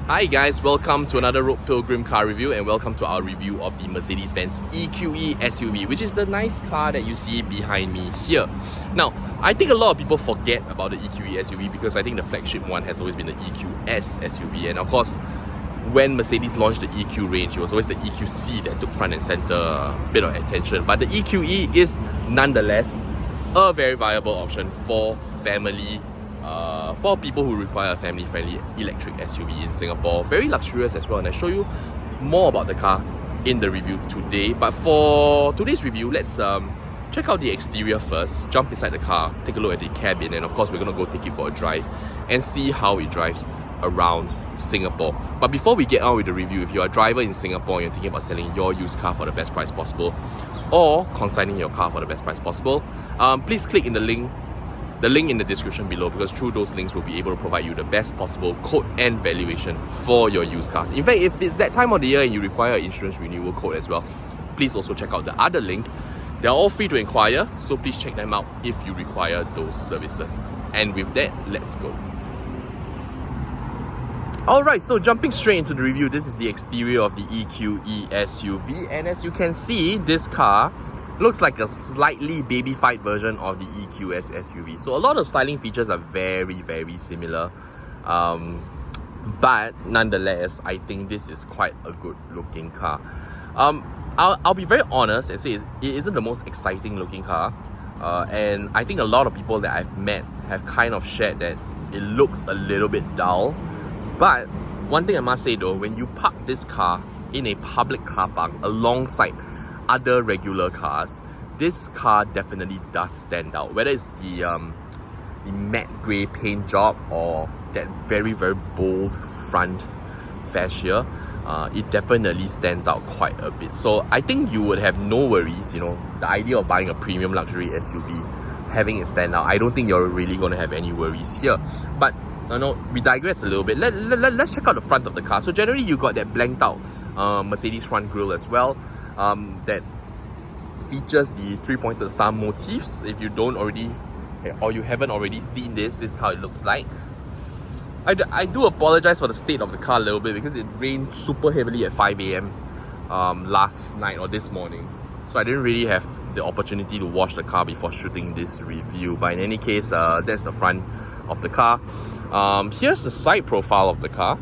Hi guys, welcome to another Road Pilgrim car review and welcome to our review of the Mercedes-Benz EQE SUV, which is the nice car that you see behind me here. Now, I think a lot of people forget about the EQE SUV because I think the flagship one has always been the EQS SUV, and of course, when Mercedes launched the EQ range, it was always the EQC that took front and center a bit of attention. But the EQE is nonetheless a very viable option for family, for people who require a family-friendly electric SUV in Singapore. Very luxurious as well, and I'll show you more about the car in the review today. But for today's review, let's check out the exterior first, jump inside the car, take a look at the cabin, and of course we're gonna go take it for a drive and see how it drives around Singapore. But before we get on with the review, if you're a driver in Singapore and you're thinking about selling your used car for the best price possible or consigning your car for the best price possible, please click in the link in the description below, because through those links we'll be able to provide you the best possible quote and valuation for your used cars. In fact, if it's that time of the year and you require an insurance renewal quote as well, please also check out the other link. They're all free to inquire, so please check them out if you require those services. And with that, let's go. Alright, so jumping straight into the review, this is the exterior of the EQE SUV, and as you can see, this car looks like a slightly baby-fied version of the EQS SUV. So a lot of styling features are very, very similar. But nonetheless, I think this is quite a good looking car. I'll be very honest and say it isn't the most exciting looking car. And I think a lot of people that I've met have kind of shared that it looks a little bit dull. But one thing I must say though, when you park this car in a public car park alongside other regular cars, this car definitely does stand out. Whether it's the matte grey paint job or that very, very bold front fascia, it definitely stands out quite a bit. So I think you would have no worries, you know, the idea of buying a premium luxury SUV, having it stand out, I don't think you're really going to have any worries here. But you know, we digress a little bit. Let's check out the front of the car. So generally you got that blanked out Mercedes front grille as well. That features the three-pointed star motifs. If you don't already, or you haven't already seen this is how it looks like. I do apologize for the state of the car a little bit because it rained super heavily at 5 AM last night or this morning, so I didn't really have the opportunity to wash the car before shooting this review. But in any case, that's the front of the car. Here's the side profile of the car.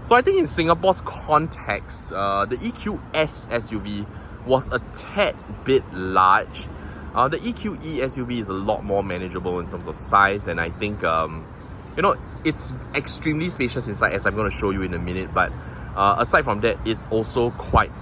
So I think in Singapore's context, the EQS SUV was a tad bit large. The EQE SUV is a lot more manageable in terms of size, and I think you know, it's extremely spacious inside, as I'm going to show you in a minute. But aside from that, it's also quite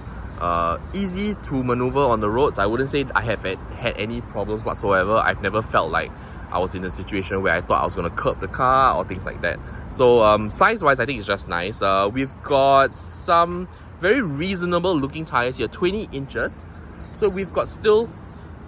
easy to maneuver on the roads. I wouldn't say I have had any problems whatsoever. I've never felt like I was in a situation where I thought I was going to curb the car or things like that. So size-wise, I think it's just nice. We've got some very reasonable looking tires here, 20 inches. So we've got still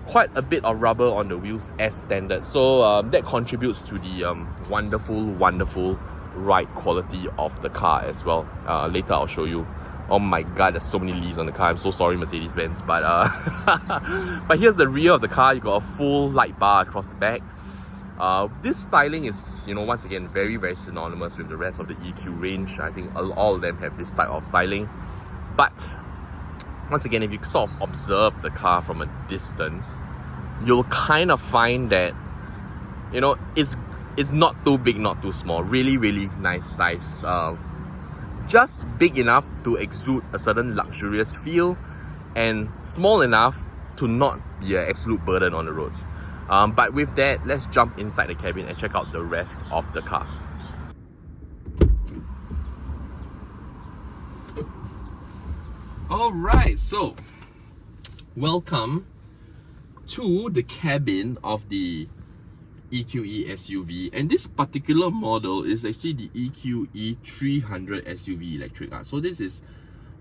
quite a bit of rubber on the wheels as standard. So that contributes to the wonderful ride quality of the car as well. Later I'll show you. Oh my god, there's so many leaves on the car. I'm so sorry, Mercedes-Benz. But but here's the rear of the car. You got a full light bar across the back. This styling is, you know, once again very, very synonymous with the rest of the EQ range. I think all of them have this type of styling. But once again, if you sort of observe the car from a distance, you'll kind of find that, you know, it's not too big, not too small. Really, really nice size. Just big enough to exude a certain luxurious feel, and small enough to not be an absolute burden on the roads. But with that, let's jump inside the cabin and check out the rest of the car. Alright, so welcome to the cabin of the EQE SUV, and this particular model is actually the EQE 300 SUV electric. So this is,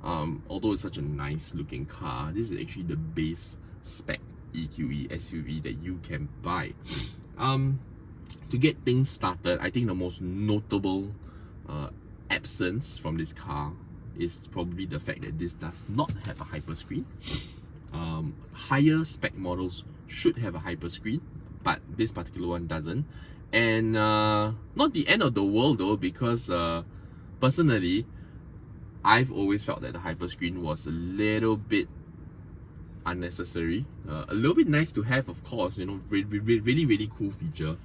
although it's such a nice looking car, this is actually the base spec EQE SUV that you can buy. To get things started, I think the most notable absence from this car is probably the fact that this does not have a hyperscreen. Higher spec models should have a hyperscreen, but this particular one doesn't. And not the end of the world though, because personally, I've always felt that the hyperscreen was a little bit unnecessary. A little bit nice to have, of course, you know, really cool feature.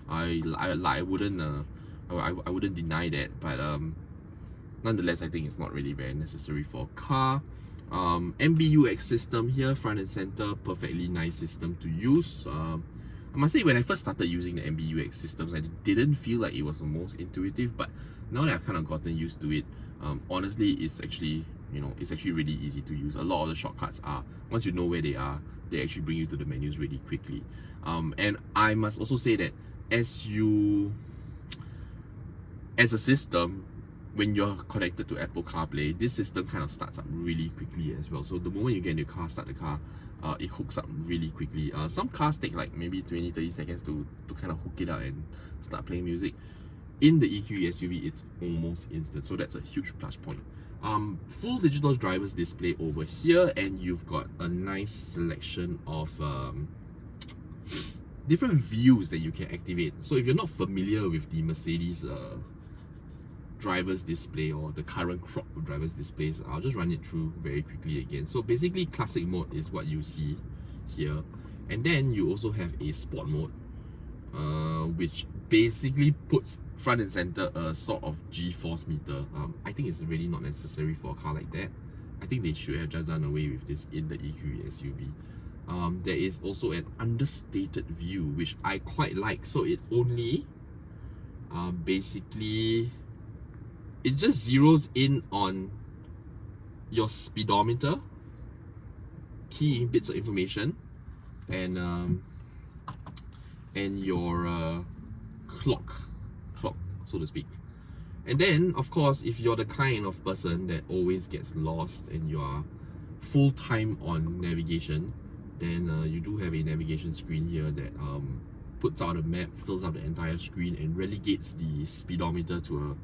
I wouldn't deny that, but nonetheless, I think it's not really very necessary for a car. MBUX system here, front and center, perfectly nice system to use. I must say, when I first started using the MBUX systems, I didn't feel like it was the most intuitive, but now that I've kind of gotten used to it, honestly, it's actually, you know, it's actually really easy to use. A lot of the shortcuts are, once you know where they are, they actually bring you to the menus really quickly. And I must also say that as a system, when you're connected to Apple Carplay, this system kind of starts up really quickly as well. So the moment you get in your car, start the car, it hooks up really quickly. Some cars take like maybe 20-30 seconds to kind of hook it up and start playing music. In the EQE SUV, it's almost instant, so that's a huge plus point. Full digital driver's display over here, and you've got a nice selection of different views that you can activate. So if you're not familiar with the Mercedes driver's display or the current crop of driver's displays, I'll just run it through very quickly again. So basically, classic mode is what you see here, and then you also have a sport mode, which basically puts front and center a sort of G-force meter. I think it's really not necessary for a car like that. I think they should have just done away with this in the EQE SUV. There is also an understated view, which I quite like. So it only basically, it just zeroes in on your speedometer, key bits of information, and your clock, so to speak. And then, of course, if you're the kind of person that always gets lost and you are full time on navigation, then you do have a navigation screen here that puts out a map, fills out the entire screen, and relegates the speedometer to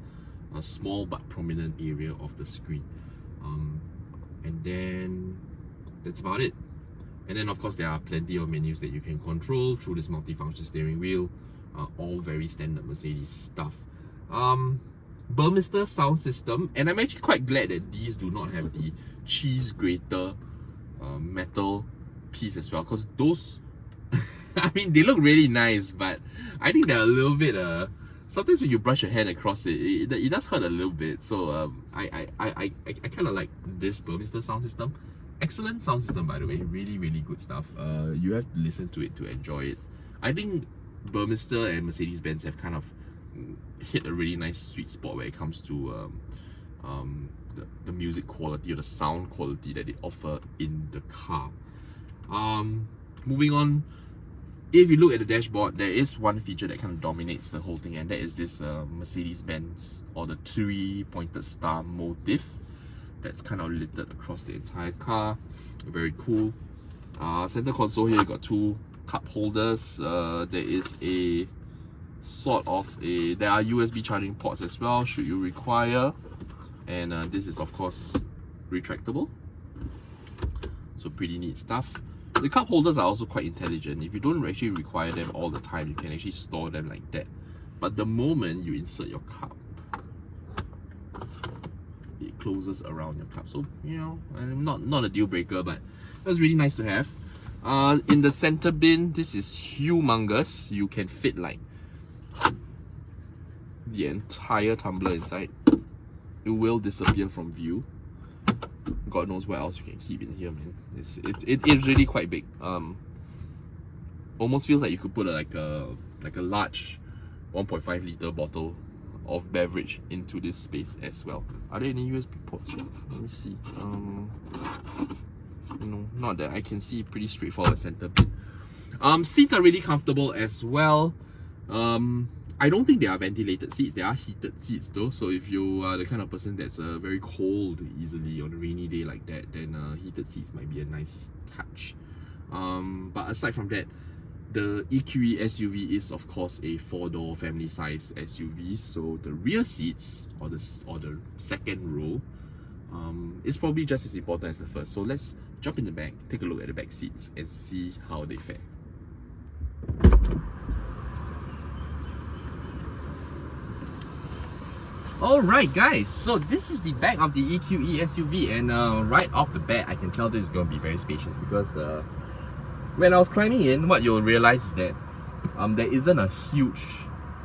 a small but prominent area of the screen. And then that's about it. And then, of course, there are plenty of menus that you can control through this multifunction steering wheel. All very standard Mercedes stuff. Burmester sound system, and I'm actually quite glad that these do not have the cheese grater metal piece as well, because those I mean, they look really nice, but I think they're a little bit sometimes when you brush your hand across it, it does hurt a little bit. So I kind of like this Burmester sound system. Excellent sound system, by the way. Really good stuff. You have to listen to it to enjoy it. I think Burmester and Mercedes-Benz have kind of hit a really nice sweet spot when it comes to the music quality or the sound quality that they offer in the car. Moving on, if you look at the dashboard, there is one feature that kind of dominates the whole thing, and that is this Mercedes-Benz, or the 3-pointed star motif that's kind of littered across the entire car. Very cool. Center console here, you got 2 cup holders. There is a sort of there are USB charging ports as well, should you require, and this is of course retractable, so pretty neat stuff. The cup holders are also quite intelligent. If you don't actually require them all the time, you can actually store them like that, but the moment you insert your cup, it closes around your cup. So, you know, not a deal breaker, but that's really nice to have. In the center bin, this is humongous. You can fit like the entire tumbler inside. It will disappear from view. God knows what else you can keep in here, man. It is really quite big. Almost feels like you could put like a large 1.5 liter bottle of beverage into this space as well. Are there any USB ports here? Let me see. No, not that I can see. Pretty straightforward center bin. Seats are really comfortable as well. I don't think they are ventilated seats. They are heated seats though. So if you are the kind of person that's very cold easily on a rainy day like that, then heated seats might be a nice touch. But aside from that, the EQE SUV is of course a 4-door family size SUV. So the rear seats, or the second row, is probably just as important as the first. So let's jump in the back, take a look at the back seats, and see how they fare. Alright guys, so this is the back of the EQE SUV, and right off the bat I can tell this is going to be very spacious because when I was climbing in, what you'll realize is that there isn't a huge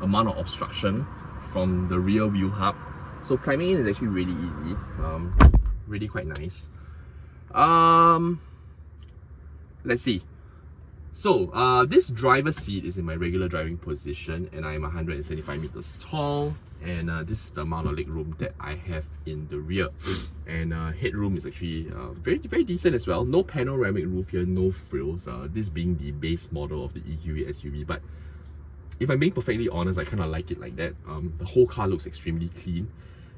amount of obstruction from the rear wheel hub. So climbing in is actually really easy, really quite nice. Let's see. So this driver's seat is in my regular driving position, and I'm 175 meters tall, and this is the amount of leg room that I have in the rear. And headroom is actually very decent as well. No panoramic roof here, no frills, this being the base model of the EQE SUV. But if I'm being perfectly honest, I kind of like it like that. The whole car looks extremely clean,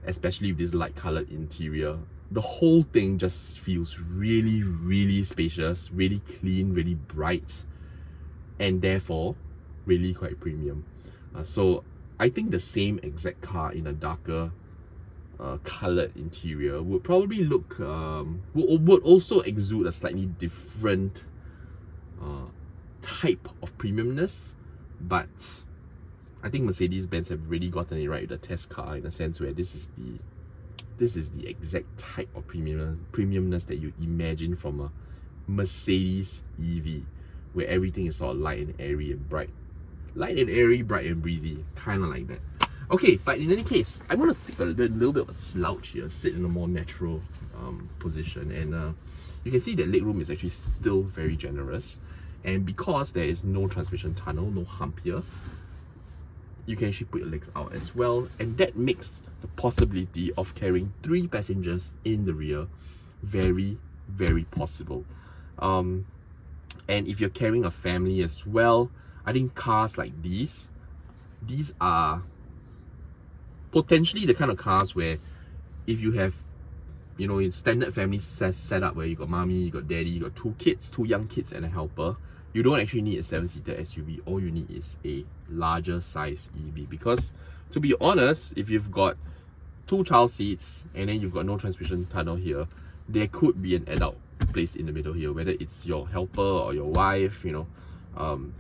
especially with this light colored interior. The whole thing just feels really spacious, really clean, really bright, and therefore really quite premium. So I think the same exact car in a darker colored interior would probably look would also exude a slightly different type of premiumness. But I think Mercedes-Benz have really gotten it right with the test car, in a sense where this is the exact type of premiumness that you imagine from a Mercedes EV, where everything is sort of light and airy and bright. Light and airy, bright and breezy, kind of like that. Okay, but in any case, I'm going to take a little bit of a slouch here, sit in a more natural position, and you can see that legroom is actually still very generous. And because there is no transmission tunnel, no hump here, you can actually put your legs out as well, and that makes the possibility of carrying 3 passengers in the rear very possible. And if you're carrying a family as well, I think cars like these are potentially the kind of cars where if you have, you know, in standard family setup where you got mommy, you got daddy, you got 2 kids, 2 young kids and a helper, you don't actually need a 7-seater SUV. All you need is a larger size EV, because to be honest, if you've got 2 child seats and then you've got no transmission tunnel here, there could be an adult placed in the middle here, whether it's your helper or your wife. You know,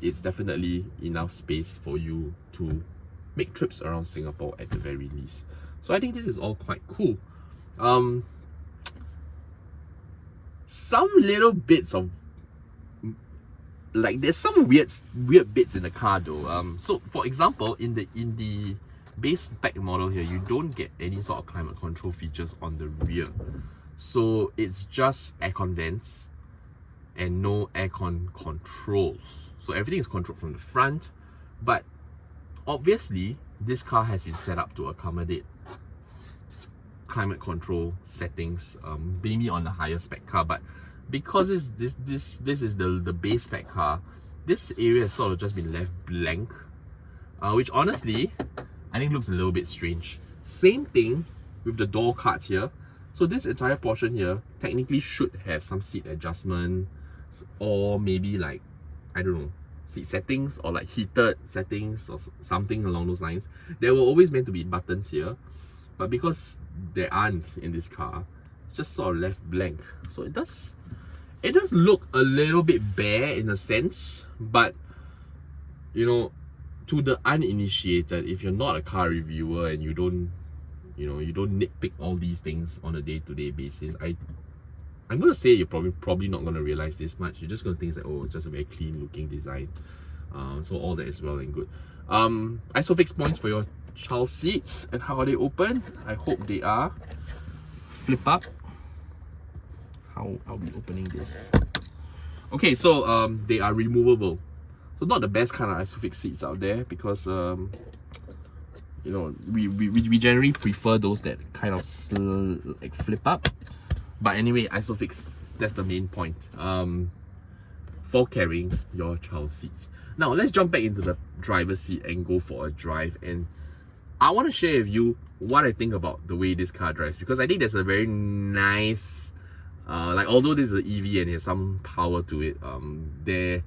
it's definitely enough space for you to make trips around Singapore at the very least. So I think this is all quite cool. Some little bits of, like, there's some weird bits in the car though. So for example, in the base spec model here, you don't get any sort of climate control features on the rear. So it's just aircon vents and no aircon controls. So everything is controlled from the front, but obviously this car has been set up to accommodate climate control settings, maybe on the higher spec car. But because this is the base spec car, this area has sort of just been left blank, which honestly I think looks a little bit strange. Same thing with the door cards here. So this entire portion here technically should have some seat adjustment, or maybe like, I don't know, seat settings or like heated settings or something along those lines. There were always meant to be buttons here, but because there aren't in this car, it's just sort of left blank. So it does look a little bit bare in a sense, but you know, to the uninitiated, if you're not a car reviewer and you don't nitpick all these things on a day-to-day basis, I'm gonna say you're probably not gonna realize this much. You're just gonna think that, oh, it's just a very clean looking design. So all that is well and good. Isofix points for your child seats, and how are they open? I hope they are flip up. How are we opening this? Okay, so they are removable. So not the best kind of Isofix seats out there, because you know, we generally prefer those that kind of like flip up. But anyway, Isofix, that's the main point for carrying your child seats. Now let's jump back into the driver's seat and go for a drive, and I want to share with you what I think about the way this car drives, because I think there's a very nice like, although this is an EV and there's some power to it, there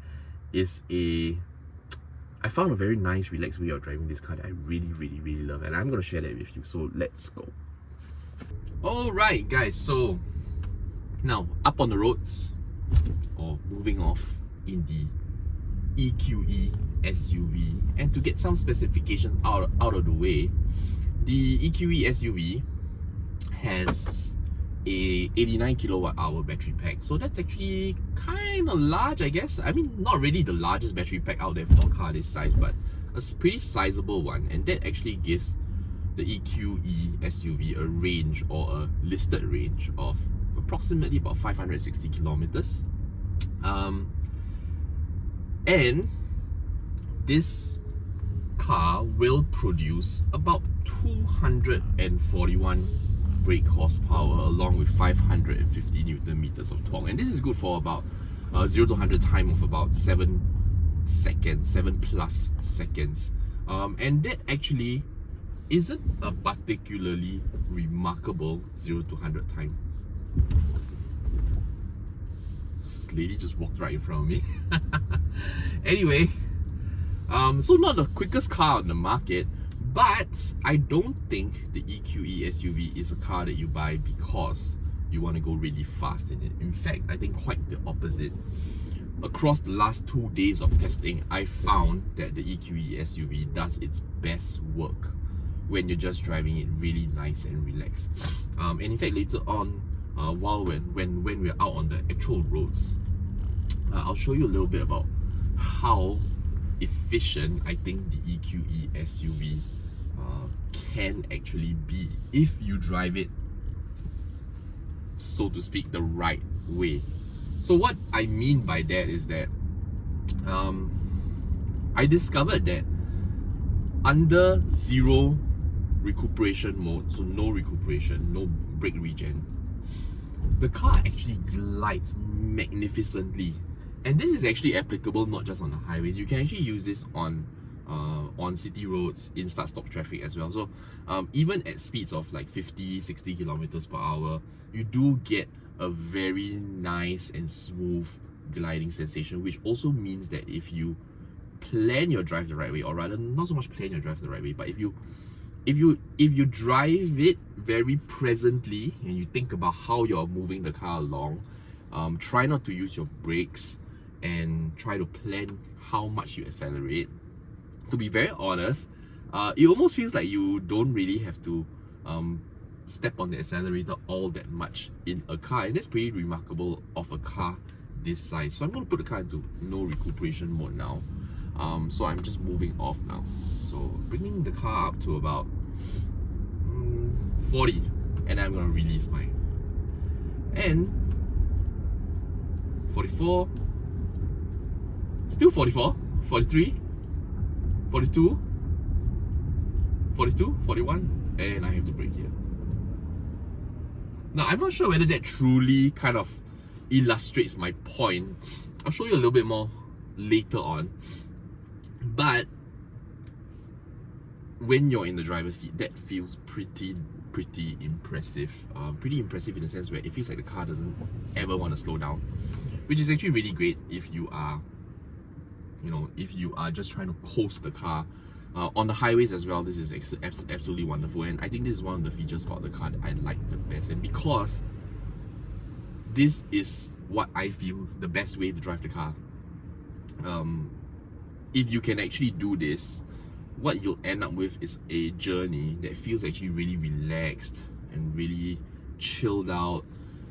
is I found a very nice, relaxed way of driving this car that I really love, and I'm going to share that with you. So let's go. Alright guys, so now up on the roads, or moving off in the EQE SUV, and to get some specifications out of the way, the EQE SUV has a 89 kilowatt hour battery pack, so that's actually kind of large, I guess. I mean, not really the largest battery pack out there for a car this size, but a pretty sizable one, and that actually gives the EQE SUV a range, or a listed range, of approximately about 560 kilometers. And this car will produce about 241 brake horsepower along with 550 Newton meters of torque, and this is good for about 0 to 100 time of about 7 plus seconds, and that actually isn't a particularly remarkable 0 to 100 time. This lady just walked right in front of me. Anyway, so not the quickest car on the market, but I don't think the EQE SUV is a car that you buy because you want to go really fast in it. In fact, I think quite the opposite. Across the last 2 days of testing, I found that the EQE SUV does its best work when you're just driving it really nice and relaxed. And in fact, later on, when we're out on the actual roads, I'll show you a little bit about how efficient I think the EQE SUV can actually be if you drive it, so to speak, the right way. So what I mean by that is that I discovered that under zero recuperation mode, so no recuperation, no brake regen, the car actually glides magnificently. And this is actually applicable not just on the highways. You can actually use this on city roads in start-stop traffic as well. So even at speeds of like 50-60 kilometers per hour, you do get a very nice and smooth gliding sensation, which also means that if you plan your drive the right way, or rather not so much plan your drive the right way, but if you drive it very presently and you think about how you're moving the car along, try not to use your brakes and try to plan how much you accelerate. To be very honest, it almost feels like you don't really have to step on the accelerator all that much in a car, and that's pretty remarkable of a car this size. So I'm going to put the car into no recuperation mode now. So I'm just moving off now. So bringing the car up to about 40, and I'm going to release mine. And 44, still 44, 43, 42, 42, 41, and I have to brake here. Now, I'm not sure whether that truly kind of illustrates my point. I'll show you a little bit more later on. But when you're in the driver's seat, that feels pretty impressive. Pretty impressive in the sense where it feels like the car doesn't ever want to slow down, which is actually really great if you are, if you are just trying to coast the car. On the highways as well, this is absolutely wonderful, and I think this is one of the features about the car that I like the best. And because this is what I feel the best way to drive the car, if you can actually do this, what you'll end up with is a journey that feels actually really relaxed and really chilled out.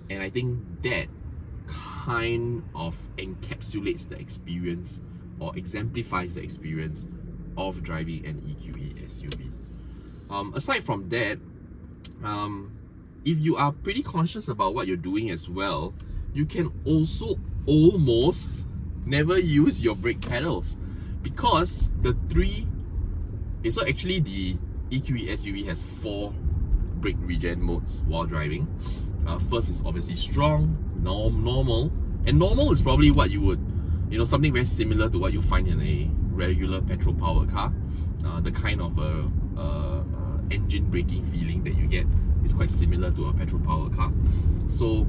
And I think that kind of encapsulates the experience, or exemplifies the experience of driving an EQE SUV. Aside from that, if you are pretty conscious about what you're doing as well, you can also almost never use your brake pedals, because so actually the EQE SUV has 4 brake regen modes while driving. First is obviously strong, normal, and normal is probably what you would, something very similar to what you find in a regular petrol powered car. The kind of engine braking feeling that you get is quite similar to a petrol powered car. So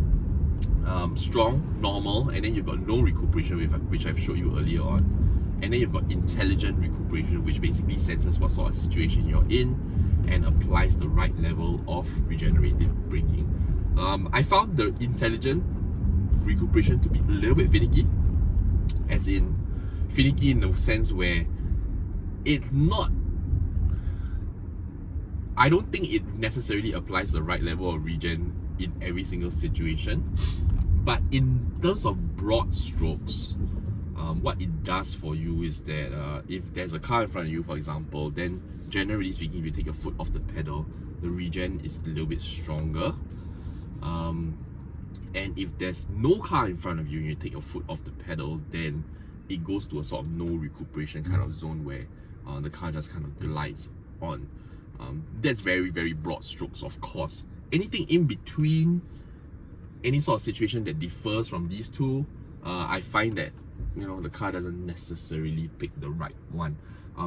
strong, normal, and then you've got no recuperation, which I've showed you earlier on. And then you've got intelligent recuperation, which basically senses what sort of situation you're in and applies the right level of regenerative braking. I found the intelligent recuperation to be a little bit finicky, as in finicky in the sense where it's not, I don't think it necessarily applies the right level of regen in every single situation, but in terms of broad strokes, what it does for you is that if there's a car in front of you, for example, then generally speaking, if you take your foot off the pedal, the regen is a little bit stronger. And if there's no car in front of you and you take your foot off the pedal, then it goes to a sort of no recuperation kind of zone where the car just kind of glides on. That's very, very broad strokes, of course. Anything in between, any sort of situation that differs from these two, I find that, you know, the car doesn't necessarily pick the right one.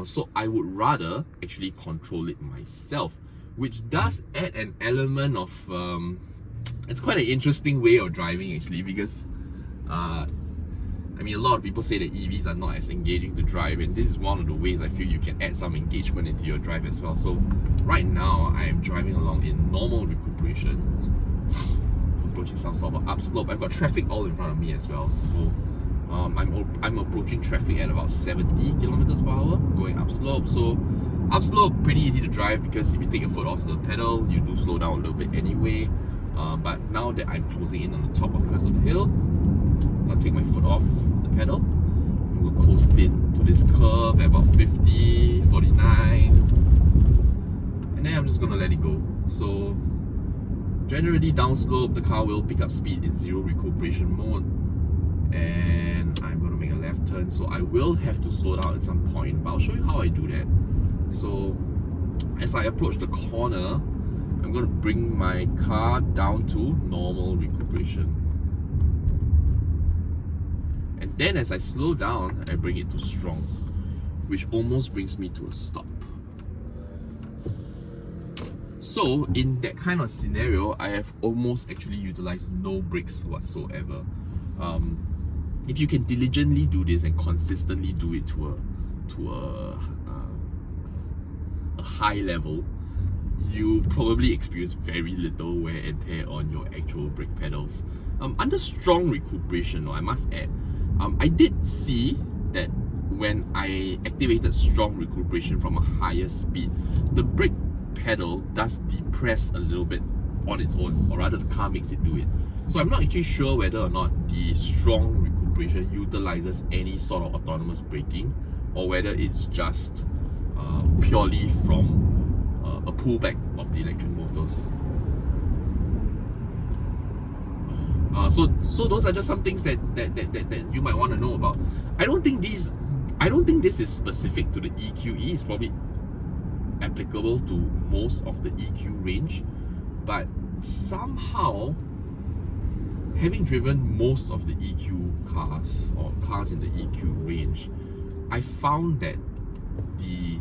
So I would rather actually control it myself, which does add an element of it's quite an interesting way of driving actually, because I mean, a lot of people say that EVs are not as engaging to drive, and this is one of the ways I feel you can add some engagement into your drive as well. So right now I am driving along in normal recuperation, approaching some sort of upslope. I've got traffic all in front of me as well, so I'm approaching traffic at about 70 kilometers per hour going upslope. So upslope pretty easy to drive, because if you take your foot off the pedal, you do slow down a little bit anyway. But now that I'm closing in on the top of the crest of the hill, I'll take my foot off the pedal and we'll coast in to this curve at about 50, 49, and then I'm just gonna let it go. So generally downslope, the car will pick up speed in zero recuperation mode, and I'm gonna make a left turn, so I will have to slow down at some point, but I'll show you how I do that. So as I approach the corner, I'm going to bring my car down to normal recuperation. And then as I slow down, I bring it to strong, which almost brings me to a stop. So in that kind of scenario, I have almost actually utilized no brakes whatsoever. If you can diligently do this and consistently do it to a high level, you probably experience very little wear and tear on your actual brake pedals. Under strong recuperation, I must add, I did see that when I activated strong recuperation from a higher speed, the brake pedal does depress a little bit on its own, or rather the car makes it do it. So I'm not actually sure whether or not the strong recuperation utilizes any sort of autonomous braking, or whether it's just purely from a pullback of the electric motors. So those are just some things that you might want to know about. I don't think this is specific to the EQE. It's probably applicable to most of the EQ range, but somehow, having driven most of the EQ cars, or cars in the EQ range, I found that the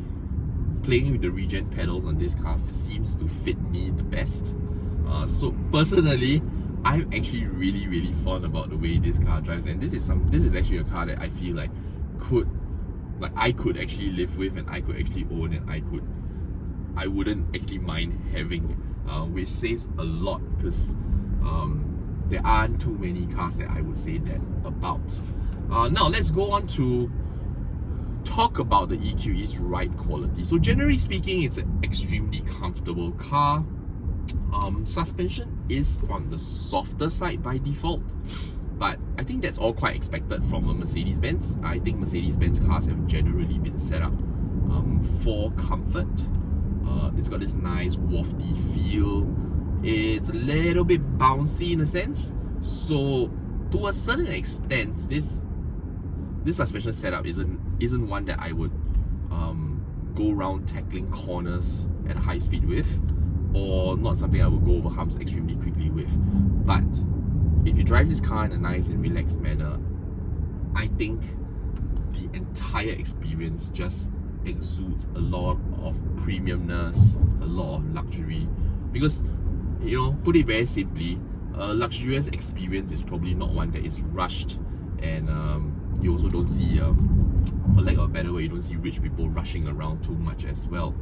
playing with the regen pedals on this car seems to fit me the best. So personally, I'm actually really fond about the way this car drives, and this is actually a car that I feel like I could actually live with, and I could actually own, and I wouldn't actually mind having, which says a lot, because there aren't too many cars that I would say that about. Now let's go on to talk about the EQE's ride quality. So generally speaking, it's an extremely comfortable car. Suspension is on the softer side by default, but I think that's all quite expected from a Mercedes-Benz. I think Mercedes-Benz cars have generally been set up for comfort. It's got this nice wafty feel. It's a little bit bouncy in a sense. So to a certain extent, this suspension setup isn't one that I would go around tackling corners at a high speed with, or not something I would go over humps extremely quickly with. But if you drive this car in a nice and relaxed manner, I think the entire experience just exudes a lot of premiumness, a lot of luxury. Because, you know, put it very simply, a luxurious experience is probably not one that is rushed, and you also don't see, for lack of a better way, you don't see rich people rushing around too much as well.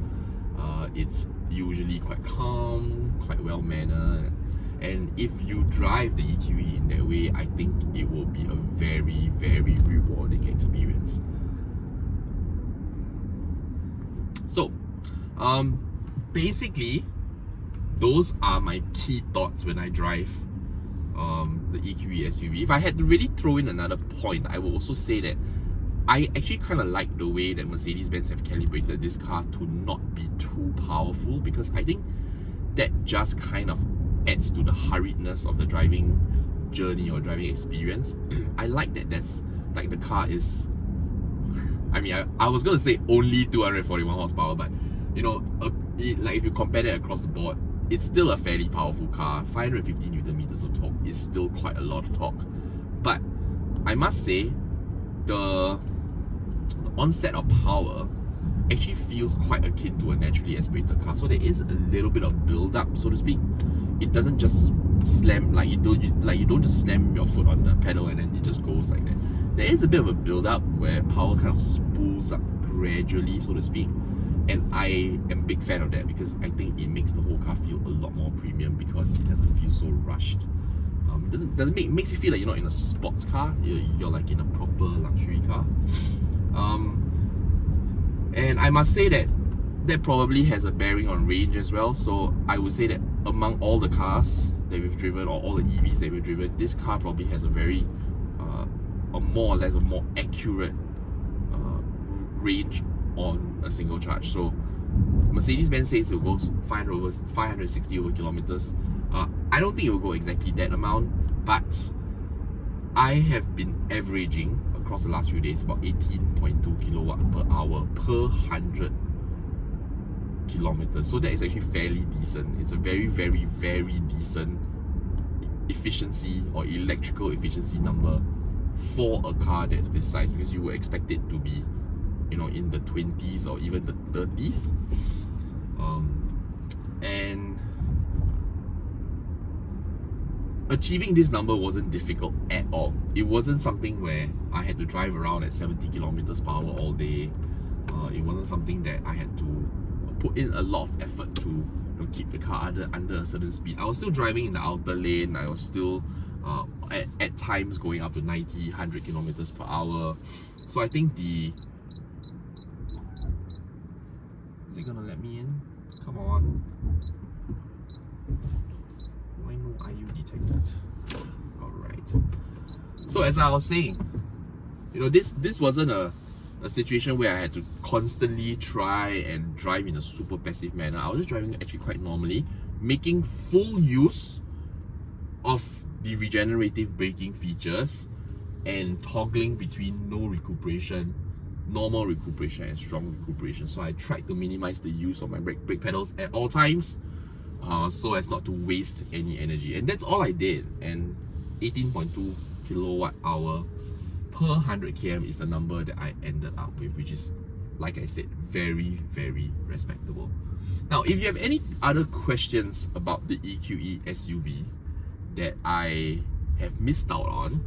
It's usually quite calm, quite well mannered, and if you drive the EQE in that way, I think it will be a very rewarding experience. So basically, those are my key thoughts when I drive the EQE SUV. If I had to really throw in another point, I will also say that I actually kind of like the way that Mercedes-Benz have calibrated this car to not be too powerful, because I think that just kind of adds to the hurriedness of the driving journey or driving experience. I like that there's like the car is, I mean, I was gonna say only 241 horsepower, but you know, like if you compare that across the board, it's still a fairly powerful car. 550 Newton meters of torque is still quite a lot of torque. But I must say, the onset of power actually feels quite akin to a naturally aspirated car. So there is a little bit of build-up, so to speak. It doesn't just slam, like you don't just slam your foot on the pedal and then it just goes like that. There is a bit of a build-up where power kind of spools up gradually, so to speak. And I am a big fan of that, because I think it makes the whole car feel a lot more premium, because it doesn't feel so rushed. It makes you feel like you're not in a sports car, you're like in a proper luxury car. And I must say that probably has a bearing on range as well. So I would say that among all the cars that we've driven, or all the EVs that we've driven, this car probably has a very more or less a more accurate range on a single charge. So Mercedes-Benz says it goes 560 over kilometers. I don't think it will go exactly that amount, but I have been averaging across the last few days about 18.2 kilowatt per hour per 100 kilometers. So that is actually fairly decent. It's a very, very, very decent efficiency or electrical efficiency number for a car that's this size, because you would expect it to be, you know, in the 20s or even the 30s. And achieving this number wasn't difficult at all. It wasn't something where I had to drive around at 70 kilometers per hour all day. It wasn't something that I had to put in a lot of effort to, you know, keep the car under a certain speed. I was still driving in the outer lane. I was still at times going up to 90, 100 kilometers per hour. So I think is it gonna let me in? Come on. Why no IU detected? Alright. So as I was saying, you know, this wasn't a situation where I had to constantly try and drive in a super passive manner. I was just driving actually quite normally, making full use of the regenerative braking features and toggling between no recuperation, normal recuperation, and strong recuperation. So I tried to minimize the use of my brake pedals at all times, so as not to waste any energy. And that's all I did. And 18.2 kilowatt hour per 100 km is the number that I ended up with, which is, like I said, very, very respectable. Now, if you have any other questions about the EQE SUV that I have missed out on,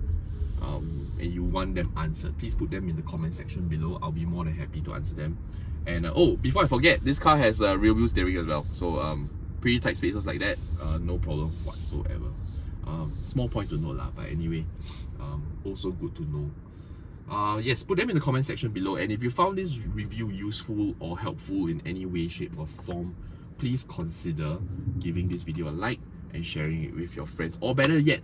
and you want them answered, please put them in the comment section below. I'll be more than happy to answer them. And oh, before I forget, this car has a rear wheel steering as well, so pretty tight spaces like that, no problem whatsoever. Small point to note lah, but anyway, also good to know. Yes, put them in the comment section below, and if you found this review useful or helpful in any way, shape or form, please consider giving this video a like and sharing it with your friends, or better yet,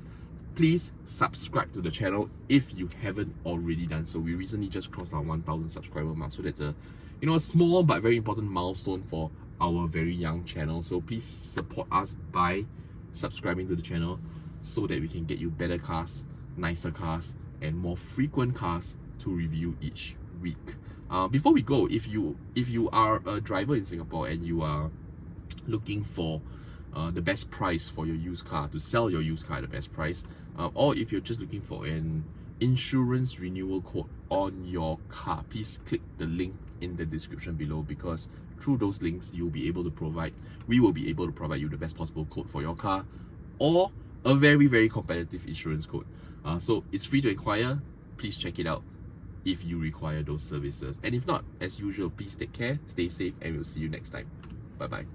please subscribe to the channel if you haven't already done so. We recently just crossed our 1,000 subscriber mark, so that's a, you know, a small but very important milestone for our very young channel. So please support us by subscribing to the channel so that we can get you better cars, nicer cars, and more frequent cars to review each week. Before we go, if you are a driver in Singapore and you are looking for the best price for your used car, to sell your used car at the best price, or if you're just looking for an insurance renewal quote on your car, please click the link in the description below, because through those links we will be able to provide you the best possible quote for your car, or a very, very competitive insurance quote. So it's free to inquire. Please check it out if you require those services, and if not, as usual, please take care, stay safe, and we'll see you next time. Bye bye.